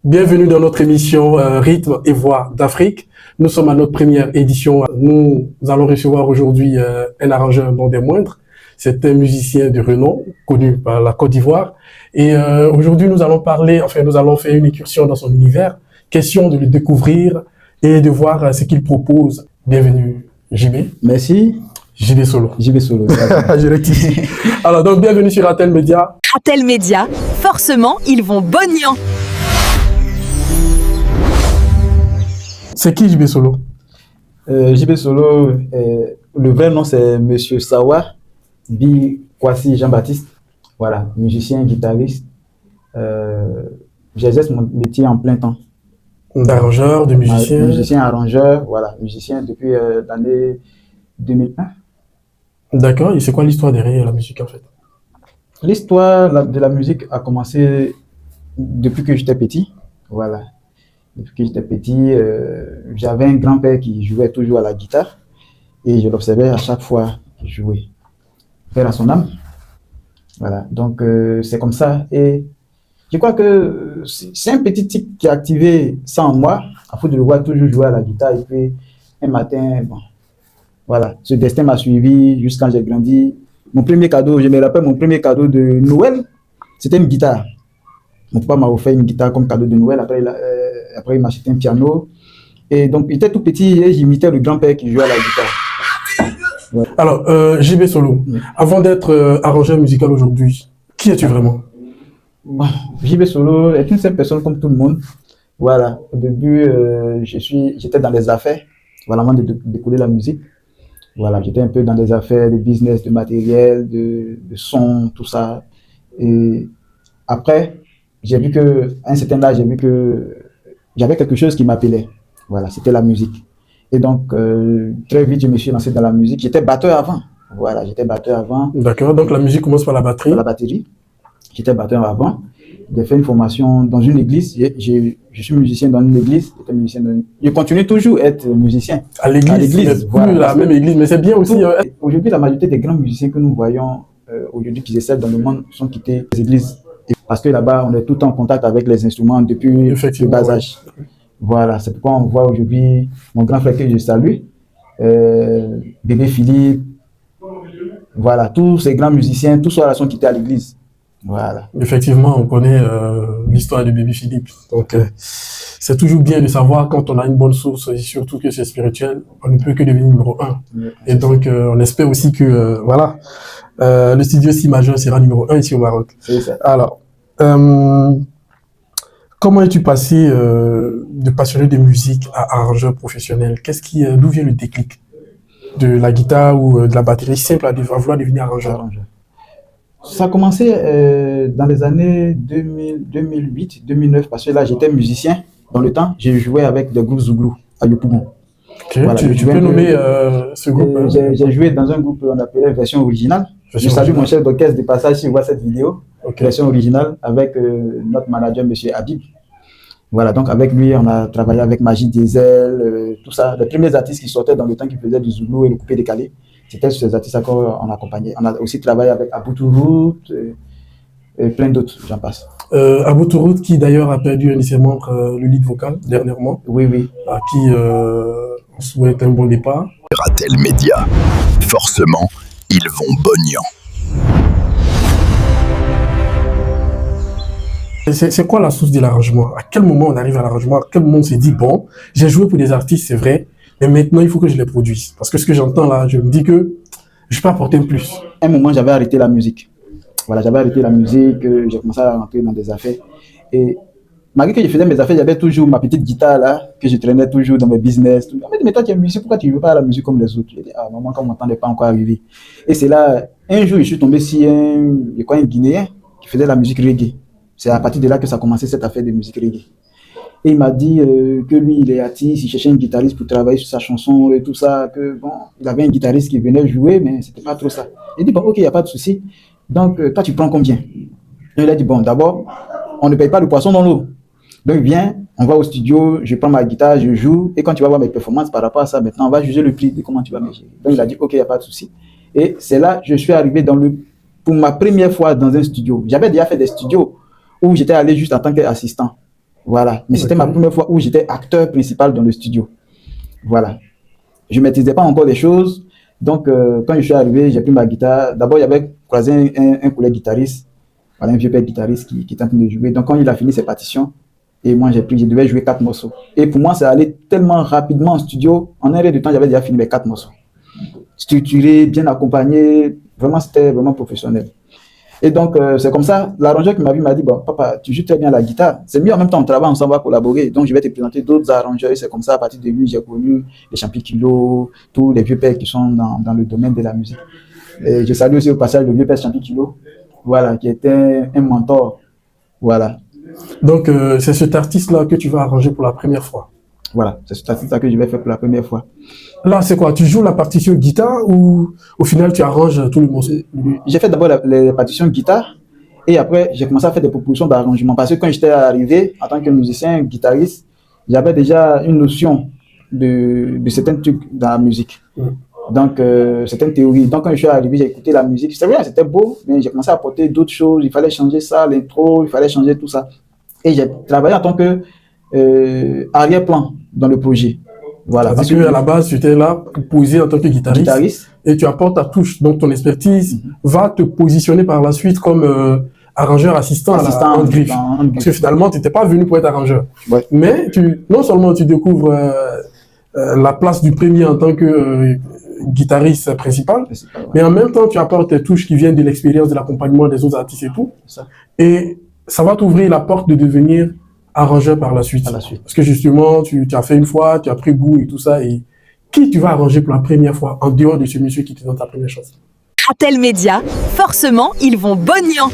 Bienvenue dans notre émission Rythme et Voix d'Afrique. Nous sommes à notre première édition. Nous allons recevoir aujourd'hui un arrangeur non des moindres. C'est un musicien de renom, connu par la Côte d'Ivoire. Et aujourd'hui, nous allons nous allons faire une incursion dans son univers. Question de le découvrir et de voir ce qu'il propose. Bienvenue, JB. Merci. JB Solo. JB Solo. Je rectifie. Alors, donc, bienvenue sur Atel Média. Atel Média, forcément, ils vont bonian. C'est qui JB Solo? JB Solo, le vrai nom c'est Monsieur Sawa Bi Kwasi Jean-Baptiste. Voilà, musicien, guitariste. J'exerce mon métier en plein temps. D'arrangeur, de musicien? Musicien, arrangeur, voilà, musicien depuis l'année 2001. D'accord, et c'est quoi l'histoire derrière la musique en fait? L'histoire de la musique a commencé depuis que j'étais petit. Voilà. Depuis que j'étais petit, j'avais un grand-père qui jouait toujours à la guitare et je l'observais à chaque fois qu'il jouait. Père à son âme. Voilà, donc c'est comme ça. Et je crois que c'est un petit tic qui a activé ça en moi, à force de le voir toujours jouer à la guitare. Et puis un matin, bon, voilà, ce destin m'a suivi jusqu'à quand j'ai grandi. Mon premier cadeau, je me rappelle, mon premier cadeau de Noël, c'était une guitare. Mon papa m'a offert une guitare comme cadeau de Noël. Après, il m'a acheté un piano. Et donc, il était tout petit et j'imitais le grand-père qui jouait à la guitare. Ouais. Alors, JB Solo, avant d'être arrangeur musical aujourd'hui, qui es-tu vraiment? Bon, JB Solo est une simple personne comme tout le monde. Voilà, au début, j'étais dans les affaires, voilà, avant de décoller la musique. Voilà, j'étais un peu dans des affaires de business, de matériel, de son, tout ça. Et après, j'ai vu que, à un certain âge, j'ai vu que j'avais quelque chose qui m'appelait. Voilà, c'était la musique. Et donc, très vite, je me suis lancé dans la musique. J'étais batteur avant. Voilà, j'étais batteur avant. D'accord, donc la musique commence par la batterie. Par la batterie. J'étais batteur avant. J'ai fait une formation dans une église. Je suis musicien dans une église. Je continue toujours à être musicien. À l'église, voilà, la même église, mais c'est bien aussi. Aujourd'hui, la majorité des grands musiciens que nous voyons aujourd'hui qui essaient dans le monde sont quittés les églises. Parce que là-bas, on est tout le temps en contact avec les instruments depuis le bas âge. Voilà, c'est pourquoi on voit aujourd'hui mon grand frère que je salue, Bébé Philippe. Voilà, tous ces grands musiciens, tous ceux-là sont quittés à l'église. Voilà. Effectivement, on connaît l'histoire de Bébé Philippe. Donc, c'est toujours bien de savoir quand on a une bonne source, et surtout que c'est spirituel, on ne peut que devenir numéro 1. Et donc, on espère aussi que, voilà, le studio Si Majeur sera numéro 1 ici au Maroc. C'est ça. Alors, comment es-tu passé de passionné de musique à arrangeur professionnel? D'où vient le déclic? De la guitare ou de la batterie simple à vouloir devenir arrangeur? Ça a commencé dans les années 2008, 2009, parce que là, j'étais musicien. Dans le temps, j'ai joué avec des groupes Zouglou à Yopougon. Okay, voilà, tu peux nommer ce groupe? J'ai joué dans un groupe qu'on appelait version originale. Je salue mon chef d'orchestre de passage s'il voit cette vidéo. Okay. Version originale avec notre manager, M. Habib. Voilà, donc avec lui, on a travaillé avec Magie Diesel, tout ça. Les premiers artistes qui sortaient dans le temps qui faisaient du Zouglou et le coupé décalé. C'était sur ces artistes qu'on accompagnait. On a aussi travaillé avec Abou Tourout et plein d'autres, j'en passe. Abou Tourout qui d'ailleurs a perdu un de ses membres, le lead vocal, dernièrement. Oui, oui. À qui on souhaite un bon départ. Atel Média, forcément, ils vont bonian. C'est quoi la source de l'arrangement? À quel moment on arrive à l'arrangement? À quel moment on s'est dit, bon, j'ai joué pour des artistes, c'est vrai, mais maintenant il faut que je les produise. Parce que ce que j'entends là, je me dis que je peux apporter un plus. À un moment, j'avais arrêté la musique. Voilà, j'avais arrêté la musique, j'ai commencé à rentrer dans des affaires. Et malgré que je faisais mes affaires, j'avais toujours ma petite guitare là, que je traînais toujours dans mes business. Tout. Mais toi, tu es musicien, pourquoi tu ne veux pas à la musique comme les autres? J'ai dit, ah, maman, quand on m'entendait pas encore arriver. Et c'est là, un jour, je suis tombé sur un Guinéen qui faisait la musique reggae. C'est à partir de là que ça a commencé cette affaire de musique reggae. Et il m'a dit que lui, il est artiste, il cherchait un guitariste pour travailler sur sa chanson et tout ça, que bon, il avait un guitariste qui venait jouer, mais c'était pas trop ça. Il dit, bon, ok, il n'y a pas de souci. Donc, toi, tu prends combien? Et il a dit, bon, d'abord, on ne paye pas le poisson dans l'eau. Donc, viens, on va au studio, je prends ma guitare, je joue, et quand tu vas voir mes performances par rapport à ça, maintenant, on va juger le prix de comment tu vas me gérer. Donc, il a dit, ok, il n'y a pas de souci. Et c'est là que je suis arrivé pour ma première fois dans un studio. J'avais déjà fait des studios où j'étais allé juste en tant qu'assistant. Voilà. Mais c'était Ok. ma première fois où j'étais acteur principal dans le studio. Voilà. Je ne maîtrisais pas encore les choses. Donc, quand je suis arrivé, j'ai pris ma guitare. D'abord, il y avait croisé un collègue guitariste, voilà, un vieux père guitariste qui était en train de jouer. Donc, quand il a fini ses partitions, et moi, je devais jouer 4 morceaux. Et pour moi, ça allait tellement rapidement en studio. En un heure de temps, j'avais déjà fini mes 4 morceaux. Structuré, bien accompagné. Vraiment, c'était vraiment professionnel. Et donc, c'est comme ça, l'arrangeur qui m'a vu m'a dit, bon, papa, tu joues très bien la guitare. C'est mieux en même temps, on travaille ensemble, on va collaborer. Donc, je vais te présenter d'autres arrangeurs. Et c'est comme ça, à partir de lui, j'ai connu les Champi Kilo, tous les vieux pères qui sont dans le domaine de la musique. Et je salue aussi au passage le vieux père Champi Kilo, voilà, qui était un mentor. Voilà, Donc, c'est cet artiste-là que tu vas arranger pour la première fois. voilà, c'est ça que je vais faire pour la première fois. Là, c'est quoi? Tu joues la partition guitare ou au final tu arranges tout le morceau? J'ai fait d'abord les partitions guitare et après j'ai commencé à faire des propositions d'arrangement parce que quand j'étais arrivé en tant que musicien, guitariste, j'avais déjà une notion de certains trucs dans la musique. Donc, certaines théories. Donc, quand je suis arrivé, j'ai écouté la musique. C'est vrai, c'était beau, mais j'ai commencé à apporter d'autres choses. Il fallait changer ça, l'intro, il fallait changer tout ça. Et j'ai travaillé en tant que arrière-plan dans le projet. Voilà. Parce qu'à la base, tu étais là pour poser en tant que guitariste. Et tu apportes ta touche. Donc, ton expertise va te positionner par la suite comme arrangeur assistant à la hand griffe. Parce que finalement, tu n'étais pas venu pour être arrangeur. Ouais. Mais non seulement tu découvres la place du premier en tant que guitariste principal, mais en même temps, tu apportes tes touches qui viennent de l'expérience de l'accompagnement des autres artistes et tout. Et ça va t'ouvrir la porte de devenir arrangeur par la suite. Parce que justement, tu as fait une fois, tu as pris goût et tout ça. Et qui tu vas arranger pour la première fois en dehors de ce monsieur qui te donne ta première chance? Kratel Média, forcément, ils vont bonian.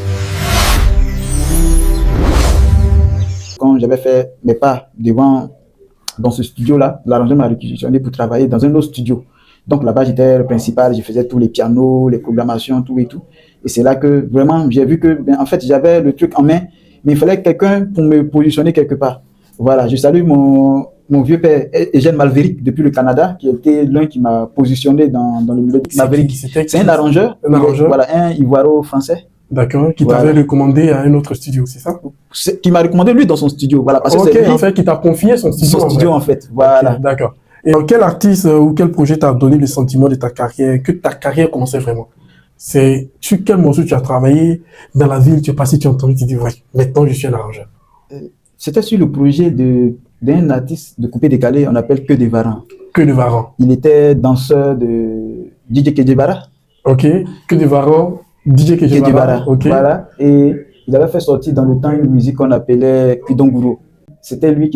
Quand j'avais fait mes pas dans ce studio-là, l'arrangeur m'a réquisitionné pour travailler dans un autre studio. Donc là-bas, j'étais le principal, je faisais tous les pianos, les programmations, tout et tout. Et c'est là que vraiment, j'ai vu que, en fait, j'avais le truc en main, mais il fallait quelqu'un pour me positionner quelque part. Voilà, je salue mon vieux père, Eugène Malveric, depuis le Canada, qui était l'un qui m'a positionné dans le milieu de Malveric. C'est un arrangeur. Voilà, un Ivoiro-français. D'accord, qui t'avait recommandé à un autre studio, c'est ça? Qui m'a recommandé lui dans son studio, voilà. Parce que c'est lui, en fait, qui t'a confié son studio. Son studio, en fait, voilà. Okay, d'accord. Et quel artiste ou quel projet t'a donné le sentiment de ta carrière, que ta carrière commençait vraiment? C'est sur quel morceau tu as travaillé dans la ville, tu es passé, tu as entendu, tu dis, ouais, maintenant je suis un arrangeur. C'était sur le projet d'un artiste de coupé décalé, on appelle Que des Varans. Que des Varans. Il était danseur de DJ Kedjebara. Ok, Que des Varans, DJ Kedjebara. Okay. Voilà, et il avait fait sortir dans le temps une musique qu'on appelait Kudonguro. C'était lui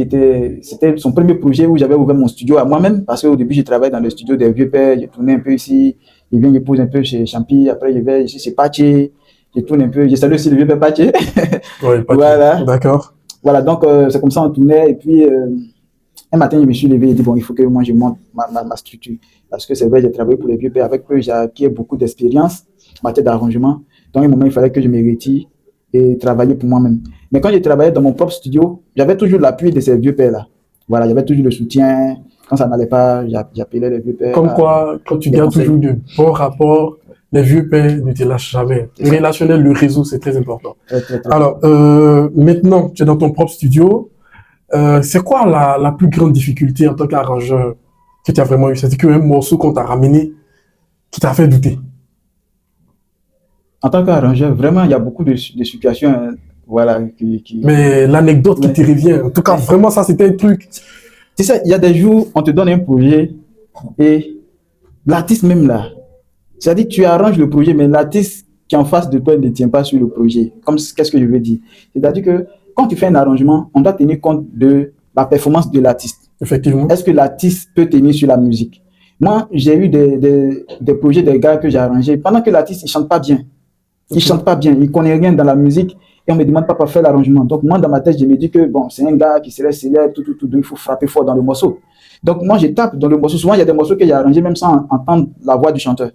c'était son premier projet où j'avais ouvert mon studio à moi-même, parce qu'au début, je travaillais dans le studio des vieux pères, je tournais un peu ici, je viens, je pose un peu chez Champi, après je vais ici chez Paché, je tourne un peu, je salue aussi le vieux père Paché. Oui, Paché. Voilà. D'accord. Voilà, donc c'est comme ça on tournait, et puis un matin, je me suis levé et dit, bon, il faut que moi je monte ma structure, parce que c'est vrai, j'ai travaillé pour les vieux pères, avec eux, j'ai acquis beaucoup d'expérience en matière d'arrangement, donc à un moment, il fallait que je me retire et travailler pour moi-même. Mais quand je travaillais dans mon propre studio, j'avais toujours l'appui de ces vieux pères-là. Voilà, j'avais toujours le soutien. Quand ça n'allait pas, j'appelais les vieux pères. Comme quoi, quand tu gardes toujours de bons rapports, les vieux pères ne te lâchent jamais. Le relationnel, le réseau, c'est très important. Très. Alors, maintenant, tu es dans ton propre studio. C'est quoi la plus grande difficulté en tant qu'arrangeur que tu as vraiment eu? C'est qu'un morceau qu'on t'a ramené qui t'a fait douter. En tant qu'arrangeur, vraiment, il y a beaucoup de situations, voilà, Mais l'anecdote qui te revient, en tout cas, vraiment, ça, c'était un truc. Tu sais, il y a des jours, on te donne un projet et l'artiste même là, c'est-à-dire que tu arranges le projet, mais l'artiste qui est en face de toi ne tient pas sur le projet. Qu'est-ce que je veux dire? C'est-à-dire que quand tu fais un arrangement, on doit tenir compte de la performance de l'artiste. Effectivement. Est-ce que l'artiste peut tenir sur la musique? Moi, j'ai eu des projets, des gars que j'ai arrangés, pendant que l'artiste, il chante pas bien. Il chante pas bien, il connaît rien dans la musique et on me demande pas de faire l'arrangement. Donc moi, dans ma tête, je me dis que bon, c'est un gars qui serait célèbre, tout, donc il faut frapper fort dans le morceau. Donc moi, je tape dans le morceau. Souvent, il y a des morceaux que j'ai arrangés même sans entendre la voix du chanteur.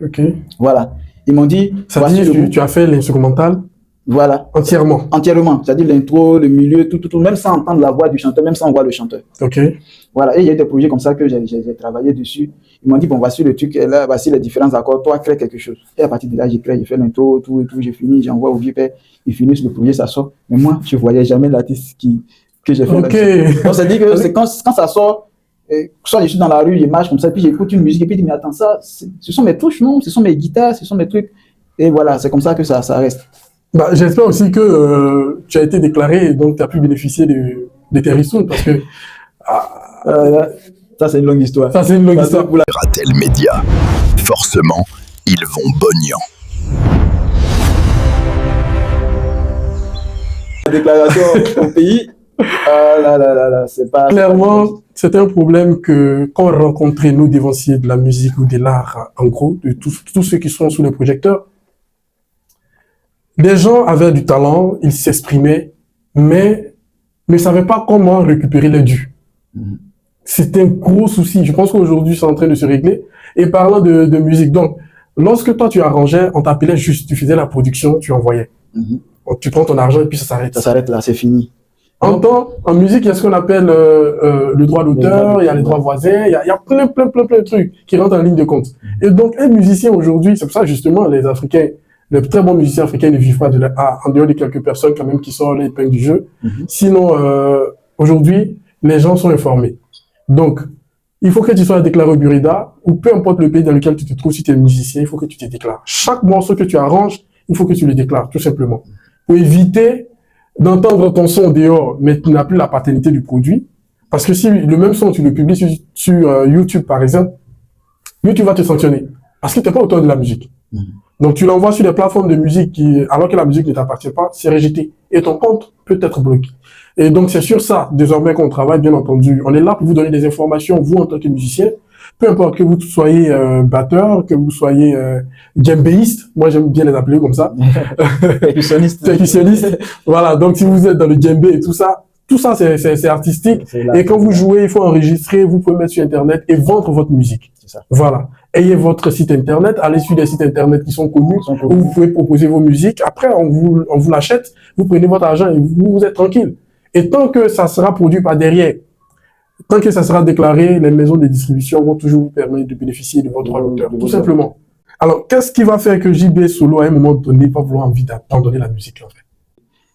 Ok. Voilà. Ils m'ont dit... Ça dit, tu as fait l'instrumental Voilà. Entièrement. Entièrement. C'est-à-dire l'intro, le milieu, tout, même sans entendre la voix du chanteur, même sans voir le chanteur. Ok. Voilà. Et il y a des projets comme ça que j'ai travaillé dessus. Ils m'ont dit, bon, voici le truc, là, voici les différents accords, toi, crée quelque chose. Et à partir de là, j'ai fait l'intro, tout, j'ai fini, j'envoie au vieux père, ils finissent le projet, ça sort. Mais moi, je voyais jamais l'artiste que j'ai fait. Ok. Donc, ça dit que c'est quand ça sort, soit je suis dans la rue, je marche comme ça, puis j'écoute une musique, et puis je dis, mais attends, ça, ce sont mes touches, non? Ce sont mes guitares, ce sont mes trucs. Et voilà, c'est comme ça que ça reste. Bah, j'espère aussi que tu as été déclaré et donc tu as pu bénéficier de tes ressources parce que ça c'est une longue histoire. Ça c'est une longue histoire. Ratel Média. Forcément, ils vont bognant. La déclaration au pays, c'est pas... Clairement, c'est un problème que quand on rencontrait nos dévanciers de la musique ou de l'art, en gros, de tous ceux qui sont sous les projecteurs, les gens avaient du talent, ils s'exprimaient, mais ne savaient pas comment récupérer les dus. C'était un gros souci. Je pense qu'aujourd'hui, c'est en train de se régler. Et parlant de musique, donc, lorsque toi, tu arrangeais, on t'appelait juste, tu faisais la production, tu envoyais. Tu prends ton argent et puis ça s'arrête. Ça s'arrête là, c'est fini. En musique, il y a ce qu'on appelle le droit d'auteur, il y a les droits voisins, il y a plein de trucs qui rentrent en ligne de compte. Et donc, un musicien aujourd'hui, c'est pour ça justement, les Africains, les très bons musiciens africains ne vivent pas de l'art, en dehors de quelques personnes quand même qui sortent les épingles du jeu. Sinon, aujourd'hui, les gens sont informés. Donc, il faut que tu sois déclaré au Burida, ou peu importe le pays dans lequel tu te trouves, si tu es musicien, il faut que tu te déclares. Chaque morceau que tu arranges, il faut que tu le déclares, tout simplement. Pour éviter d'entendre ton son dehors, mais tu n'as plus la paternité du produit. Parce que si le même son, tu le publies sur YouTube, par exemple, YouTube va te sanctionner. Parce que tu n'es pas auteur de la musique. Donc, tu l'envoies sur des plateformes de musique alors que la musique ne t'appartient pas, c'est rejeté. Et ton compte peut être bloqué. Et donc, c'est sur ça, désormais, qu'on travaille, bien entendu. On est là pour vous donner des informations, vous, en tant que musicien. Peu importe que vous soyez batteur, que vous soyez djembéiste. Moi, j'aime bien les appeler comme ça. Percussionniste. Voilà. Donc, si vous êtes dans le djembé et tout ça, c'est artistique. Et quand vous jouez, il faut enregistrer, vous pouvez mettre sur Internet et vendre votre musique. C'est ça. Voilà. Ayez votre site Internet, allez sur des sites Internet qui sont connus, où vous pouvez proposer vos musiques. Après, on vous l'achète, vous prenez votre argent et vous êtes tranquille. Et tant que ça sera produit par derrière, tant que ça sera déclaré, les maisons de distribution vont toujours vous permettre de bénéficier de votre droit d'auteur, tout simplement. Alors, qu'est-ce qui va faire que JB Solo, à un moment donné, va vouloir envie d'abandonner la musique, en fait?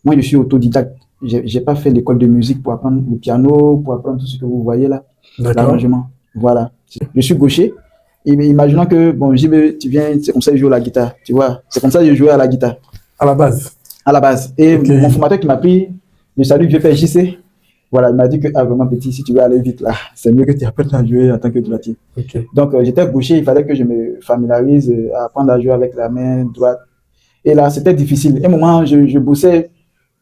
Moi, je suis autodidacte. J'ai pas fait l'école de musique pour apprendre le piano, pour apprendre tout ce que vous voyez là. L'arrangement. Voilà. Je suis gaucher. Et imaginons que, bon, JB, tu viens, c'est comme ça que je joue la guitare. Tu vois, c'est comme ça que je jouais à la guitare. À la base. À la base. Et mon formateur qui m'a pris, je salue, je fais JC. Voilà, il m'a dit que, vraiment petit, si tu veux aller vite là, c'est mieux que tu apprennes à jouer en tant que droitier. Donc, j'étais gaucher, il fallait que je me familiarise à apprendre à jouer avec la main droite. Et là, c'était difficile. À un moment, je bossais,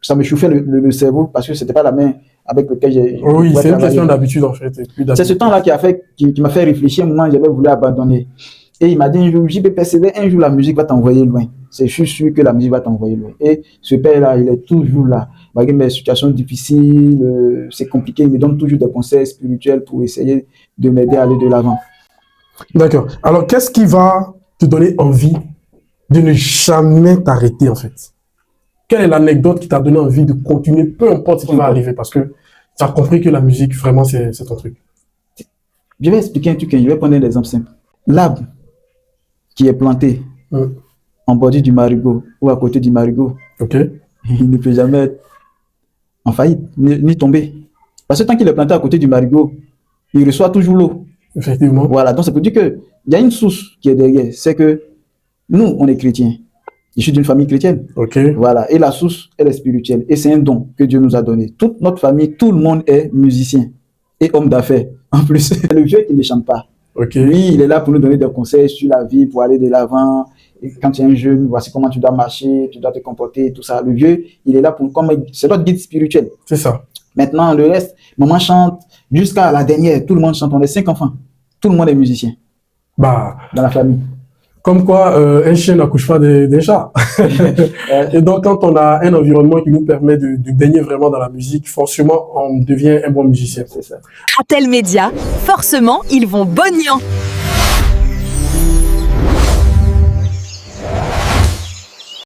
ça me chauffait le cerveau parce que c'était pas la main avec laquelle j'ai. Oui, c'est une question d'habitude en fait. C'est ce temps-là qui m'a fait réfléchir. À un moment, j'avais voulu abandonner. Et il m'a dit un jour, j'y vais persévérer, un jour la musique va t'envoyer loin. C'est sûr que la musique va t'envoyer loin. Et ce père-là, il est toujours là. Malgré mes situations difficiles, c'est compliqué, il me donne toujours des conseils spirituels pour essayer de m'aider à aller de l'avant. D'accord. Alors, qu'est-ce qui va te donner envie de ne jamais t'arrêter en fait? Quelle est l'anecdote qui t'a donné envie de continuer, peu importe ce qui va arriver, parce que tu as compris que la musique, vraiment, c'est ton truc. Je vais expliquer un truc, je vais prendre un exemple simple. L'arbre qui est planté en bordure du marigot ou à côté du marigot, il ne peut jamais être en faillite, ni tomber. Parce que tant qu'il est planté à côté du marigot, il reçoit toujours l'eau. Effectivement. Voilà, donc ça peut dire qu'il y a une source qui est derrière, c'est que nous, on est chrétiens. Je suis d'une famille chrétienne. Voilà. Et la source, elle est spirituelle. Et c'est un don que Dieu nous a donné. Toute notre famille, tout le monde est musicien et homme d'affaires. En plus, c'est le vieux qui ne chante pas. Lui, il est là pour nous donner des conseils sur la vie, pour aller de l'avant. Et quand tu es un jeune, voici comment tu dois marcher, tu dois te comporter, tout ça. Le vieux, il est là pour, c'est notre guide spirituel. C'est ça. Maintenant, le reste, maman chante jusqu'à la dernière. Tout le monde chante. On est 5 enfants. Tout le monde est musicien. Bah. Dans la famille. Comme quoi, un chien n'accouche pas des chats. Et donc, quand on a un environnement qui nous permet de baigner vraiment dans la musique, forcément, on devient un bon musicien. C'est ça. Ratel Média, forcément, ils vont bognant.